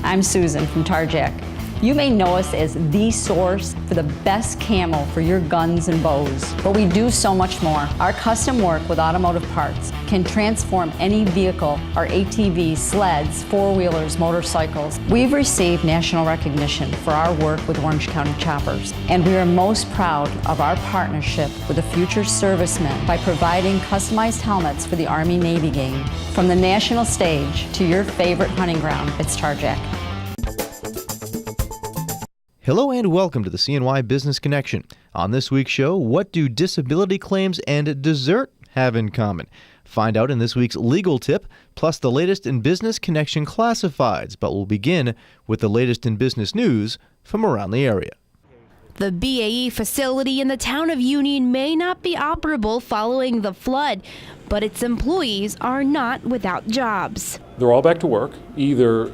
I'm Susan from Tarjac. You may know us as the source for the best camo for your guns and bows, but we do so much more. Our custom work with automotive parts can transform any vehicle, our ATVs, sleds, four-wheelers, motorcycles. We've received national recognition for our work with Orange County Choppers, and we are most proud of our partnership with the future servicemen by providing customized helmets for the Army-Navy game. From the national stage to your favorite hunting ground, it's Tarjac. Hello and welcome to the CNY Business Connection. On this week's show, what do disability claims and dessert have in common? Find out in this week's legal tip, plus the latest in Business Connection classifieds. But we'll begin with the latest in business news from around the area. The BAE facility in the town of Union may not be operable following the flood, but its employees are not without jobs. They're all back to work, either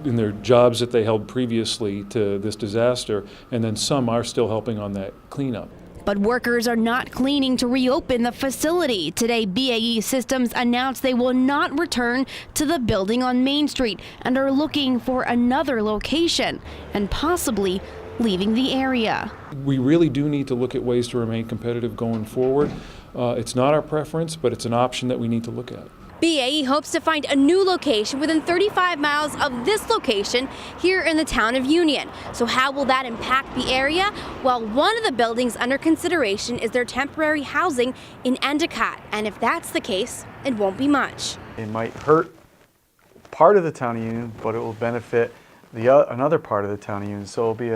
in their jobs that they held previously to this disaster, and then some are still helping on that cleanup. But workers are not cleaning to reopen the facility. Today, BAE Systems announced they will not return to the building on Main Street and are looking for another location and possibly leaving the area. We really do need to look at ways to remain competitive going forward. It's not our preference, but it's an option that we need to look at. BAE hopes to find a new location within 35 miles of this location here in the town of Union. So how will that impact the area? Well, one of the buildings under consideration is their temporary housing in Endicott. And if that's the case, it won't be much. It might hurt part of the town of Union, but it will benefit another part of the town of Union. So it'll be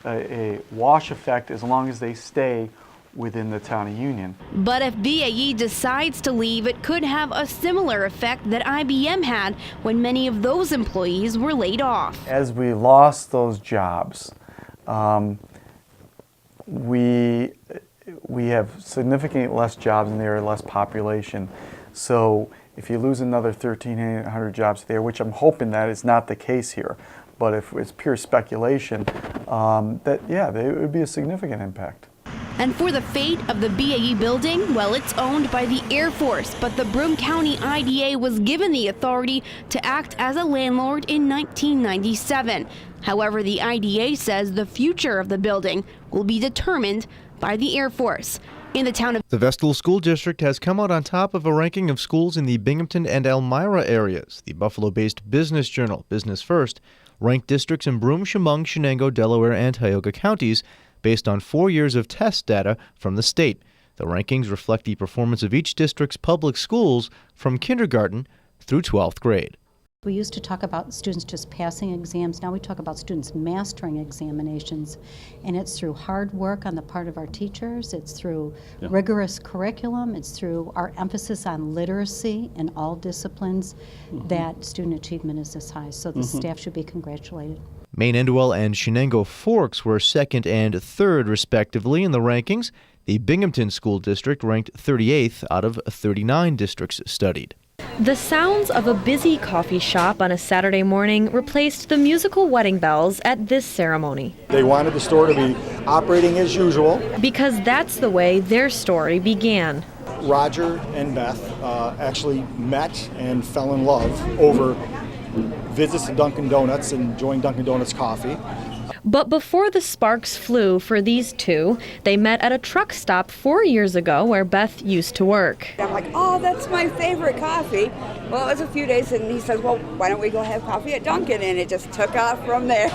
a wash effect as long as they stay within the town of Union. But if BAE decides to leave, it could have a similar effect that IBM had when many of those employees were laid off. As we lost those jobs, we have significantly less jobs in the area, less population. So if you lose another 1,300 jobs there, which I'm hoping that is not the case here, but if it's pure speculation, it would be a significant impact. And for the fate of the BAE building, well, it's owned by the Air Force, but the Broome County IDA was given the authority to act as a landlord in 1997. However, the IDA says the future of the building will be determined by the Air Force. In the town of The Vestal School District has come out on top of a ranking of schools in the Binghamton and Elmira areas. The Buffalo-based business journal, Business First, ranked districts in Broome, Chemung, Shenango, Delaware, and Tioga counties based on 4 years of test data from the state. The rankings reflect the performance of each district's public schools from kindergarten through 12th grade. We used to talk about students just passing exams. Now we talk about students mastering examinations. And it's through hard work on the part of our teachers. It's through rigorous curriculum. It's through our emphasis on literacy in all disciplines that student achievement is this high. So the staff should be congratulated. Maine Endwell and Shenango Forks were second and third, respectively, in the rankings. The Binghamton School District ranked 38th out of 39 districts studied. The sounds of a busy coffee shop on a Saturday morning replaced the musical wedding bells at this ceremony. They wanted the store to be operating as usual. Because that's the way their story began. Roger and Beth actually met and fell in love over visits to Dunkin' Donuts and enjoying Dunkin' Donuts coffee. But before the sparks flew for these two, they met at a truck stop 4 years ago where Beth used to work. I'm like, oh, that's my favorite coffee. Well, it was a few days, and he says, well, why don't we go have coffee at Dunkin'? And it just took off from there.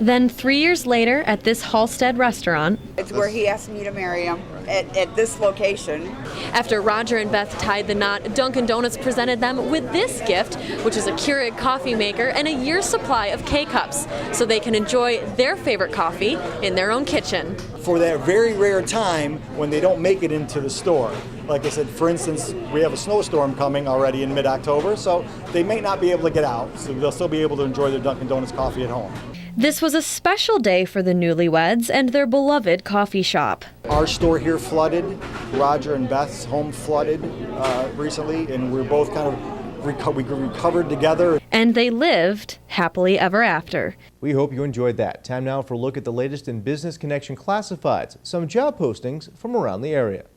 Then 3 years later, at this Halstead restaurant, it's where he asked me to marry him, at this location. After Roger and Beth tied the knot, Dunkin' Donuts presented them with this gift, which is a Keurig coffee maker and a year's supply of K-Cups, so they can enjoy their favorite coffee in their own kitchen. For that very rare time when they don't make it into the store. Like I said, for instance, we have a snowstorm coming already in mid-October, so they may not be able to get out, so they'll still be able to enjoy their Dunkin' Donuts coffee at home. This was a special day for the newlyweds and their beloved coffee shop. Our store here flooded. Roger and Beth's home flooded recently, and we're both kind of recovered together. And they lived happily ever after. We hope you enjoyed that. Time now for a look at the latest in Business Connection classifieds, some job postings from around the area.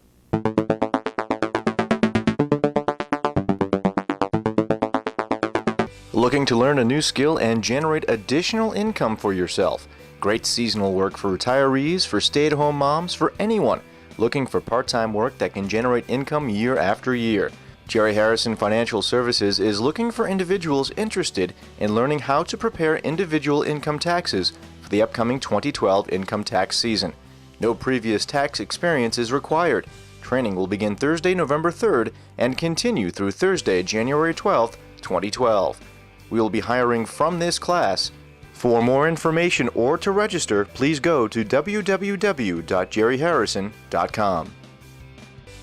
Looking to learn a new skill and generate additional income for yourself? Great seasonal work for retirees, for stay-at-home moms, for anyone looking for part-time work that can generate income year after year. Jerry Harrison Financial Services is looking for individuals interested in learning how to prepare individual income taxes for the upcoming 2012 income tax season. No previous tax experience is required. Training will begin Thursday, November 3rd and continue through Thursday, January 12th, 2012. We will be hiring from this class. For more information or to register, please go to www.jerryharrison.com.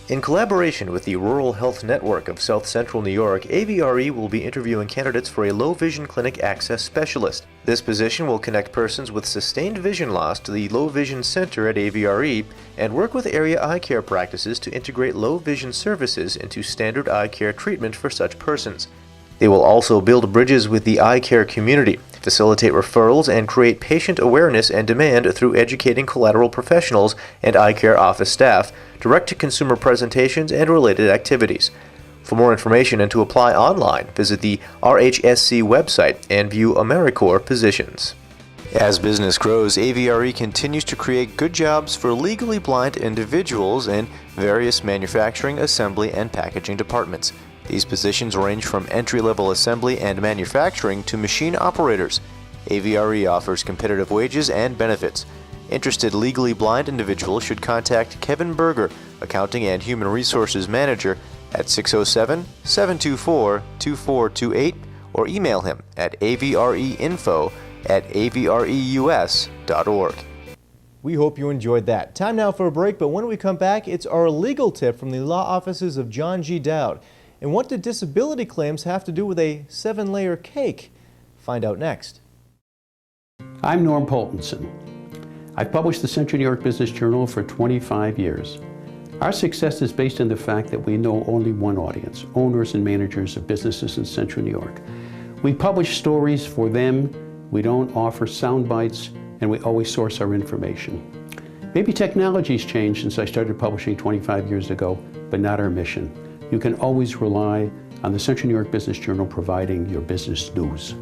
In collaboration with the Rural Health Network of South Central New York, AVRE will be interviewing candidates for a low vision clinic access specialist. This position will connect persons with sustained vision loss to the Low Vision Center at AVRE and work with area eye care practices to integrate low vision services into standard eye care treatment for such persons. They will also build bridges with the eye care community, facilitate referrals, and create patient awareness and demand through educating collateral professionals and eye care office staff, direct-to-consumer presentations, and related activities. For more information and to apply online, visit the RHSC website and view AmeriCorps positions. As business grows, AVRE continues to create good jobs for legally blind individuals in various manufacturing, assembly, and packaging departments. These positions range from entry-level assembly and manufacturing to machine operators. AVRE offers competitive wages and benefits. Interested legally blind individuals should contact Kevin Berger, Accounting and Human Resources Manager, at 607-724-2428 or email him at avreinfo@avreus.org. We hope you enjoyed that. Time now for a break, but when we come back, it's our legal tip from the law offices of John G. Dowd. And what do disability claims have to do with a 7-layer cake? Find out next. I'm Norm Poltenson. I've published the Central New York Business Journal for 25 years. Our success is based on the fact that we know only one audience, owners and managers of businesses in Central New York. We publish stories for them, we don't offer sound bites, and we always source our information. Maybe technology's changed since I started publishing 25 years ago, but not our mission. You can always rely on the Central New York Business Journal providing your business news.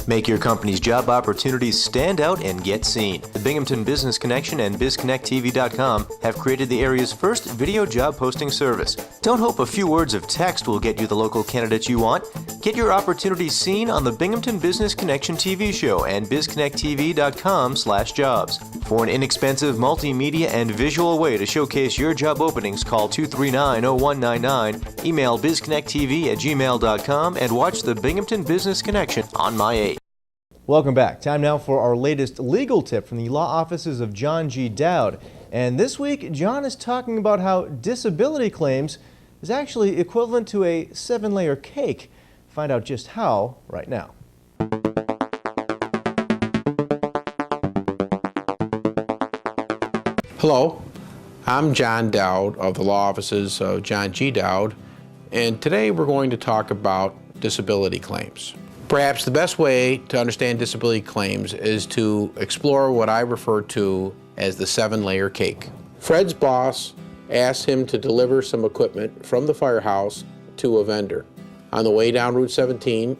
Make your company's job opportunities stand out and get seen. The Binghamton Business Connection and BizConnectTV.com have created the area's first video job posting service. Don't hope a few words of text will get you the local candidates you want. Get your opportunities seen on the Binghamton Business Connection TV show and BizConnectTV.com/jobs. For an inexpensive multimedia and visual way to showcase your job openings, call 239-0199, email bizconnecttv@gmail.com, and watch the Binghamton Business Connection on My 8. Welcome back. Time now for our latest legal tip from the law offices of John G. Dowd. And this week, John is talking about how disability claims is actually equivalent to a 7-layer cake. Find out just how right now. Hello, I'm John Dowd of the law offices of John G. Dowd, and today we're going to talk about disability claims. Perhaps the best way to understand disability claims is to explore what I refer to as the 7-layer cake. Fred's boss asked him to deliver some equipment from the firehouse to a vendor. On the way down Route 17,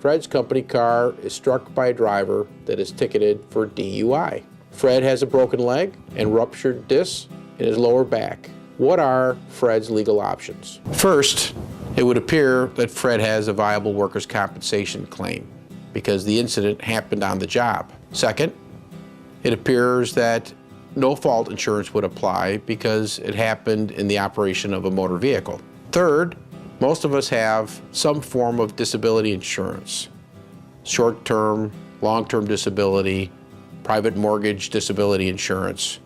Fred's company car is struck by a driver that is ticketed for DUI. Fred has a broken leg and ruptured discs in his lower back. What are Fred's legal options? First, it would appear that Fred has a viable workers' compensation claim because the incident happened on the job. Second, it appears that no-fault insurance would apply because it happened in the operation of a motor vehicle. Third, most of us have some form of disability insurance, short-term, long-term disability, private mortgage disability insurance.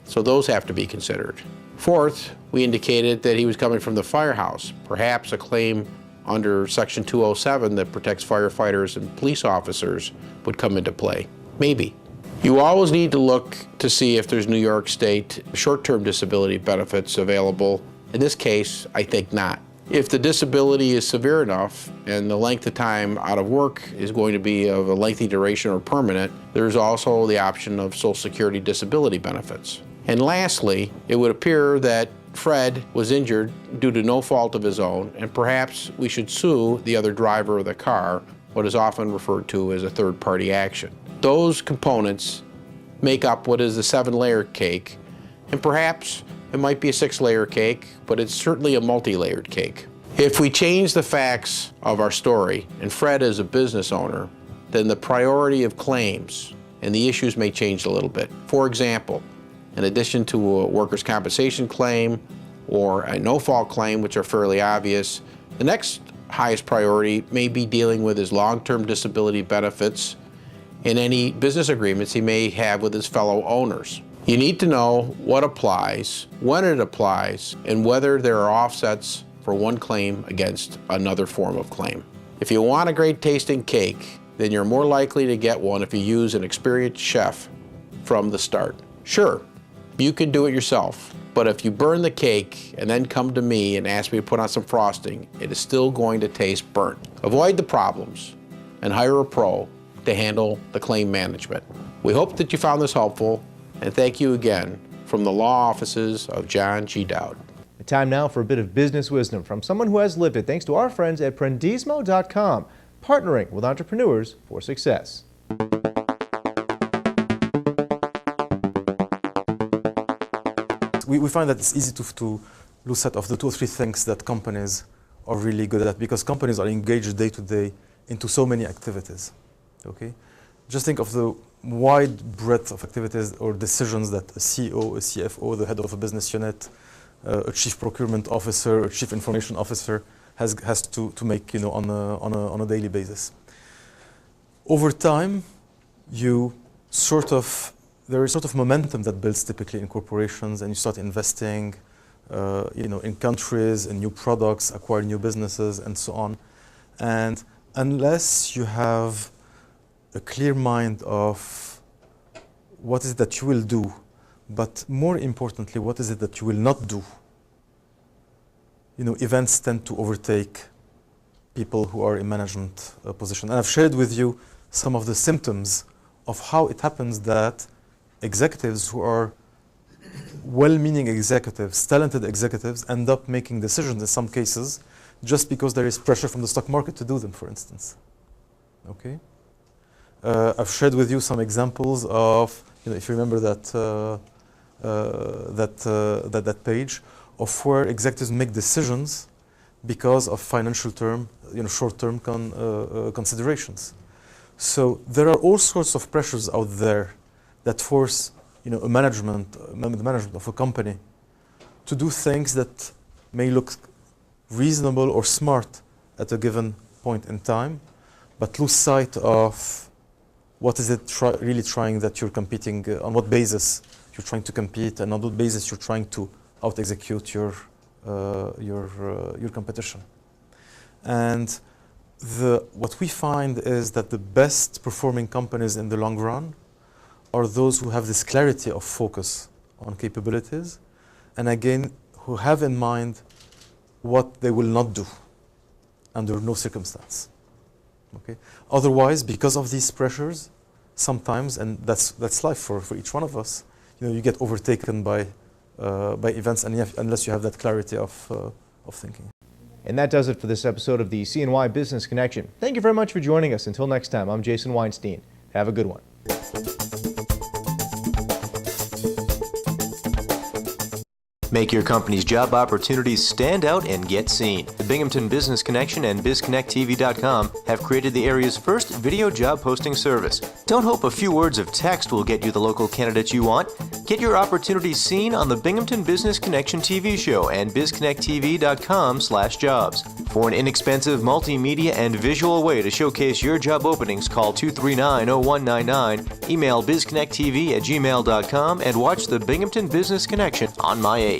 So those have to be considered. Fourth, we indicated that he was coming from the firehouse. Perhaps a claim under Section 207 that protects firefighters and police officers would come into play. Maybe. You always need to look to see if there's New York State short-term disability benefits available. In this case, I think not. If the disability is severe enough and the length of time out of work is going to be of a lengthy duration or permanent, there's also the option of Social Security disability benefits. And lastly, it would appear that Fred was injured due to no fault of his own, and perhaps we should sue the other driver of the car, what is often referred to as a third-party action. Those components make up what is a 7-layer cake, and perhaps it might be a 6-layer cake, but it's certainly a multi-layered cake. If we change the facts of our story, and Fred is a business owner, then the priority of claims and the issues may change a little bit. For example, in addition to a workers' compensation claim or a no-fault claim, which are fairly obvious, the next highest priority may be dealing with his long-term disability benefits and any business agreements he may have with his fellow owners. You need to know what applies, when it applies, and whether there are offsets for one claim against another form of claim. If you want a great tasting cake, then you're more likely to get one if you use an experienced chef from the start. Sure, you can do it yourself, but if you burn the cake and then come to me and ask me to put on some frosting, it is still going to taste burnt. Avoid the problems and hire a pro to handle the claim management. We hope that you found this helpful, and thank you again from the law offices of John G. Dowd. Time now for a bit of business wisdom from someone who has lived it, thanks to our friends at Prendismo.com, partnering with entrepreneurs for success. We find that it's easy to lose sight of the 2 or 3 things that companies are really good at, because companies are engaged day to day into so many activities. Okay? Just think of the wide breadth of activities or decisions that a CEO, a CFO, the head of a business unit, a chief procurement officer, a chief information officer has to make, on a daily basis. Over time, there is sort of momentum that builds typically in corporations, and you start investing, in countries, in new products, acquire new businesses, and so on. And unless you have a clear mind of what is it that you will do, but more importantly, what is it that you will not do? Events tend to overtake people who are in management position. And I've shared with you some of the symptoms of how it happens that executives who are well-meaning executives, talented executives, end up making decisions in some cases just because there is pressure from the stock market to do them, for instance. Okay? I've shared with you some examples of, if you remember that page, of where executives make decisions because of financial short-term considerations. So there are all sorts of pressures out there that force, the management of a company to do things that may look reasonable or smart at a given point in time, but lose sight of what is it really trying that you're competing, on what basis you're trying to compete, and on what basis you're trying to out-execute your competition. And what we find is that the best performing companies in the long run are those who have this clarity of focus on capabilities, and again, who have in mind what they will not do under no circumstance. Okay? Otherwise, because of these pressures, sometimes, and that's life for each one of us, you get overtaken by events, unless you have that clarity of thinking. And that does it for this episode of the CNY Business Connection. Thank you very much for joining us. Until next time, I'm Jason Weinstein. Have a good one. Make your company's job opportunities stand out and get seen. The Binghamton Business Connection and BizConnectTV.com have created the area's first video job posting service. Don't hope a few words of text will get you the local candidates you want. Get your opportunities seen on the Binghamton Business Connection TV show and BizConnectTV.com/jobs. For an inexpensive multimedia and visual way to showcase your job openings, call 239-0199, email bizconnecttv@gmail.com, and watch the Binghamton Business Connection on My8.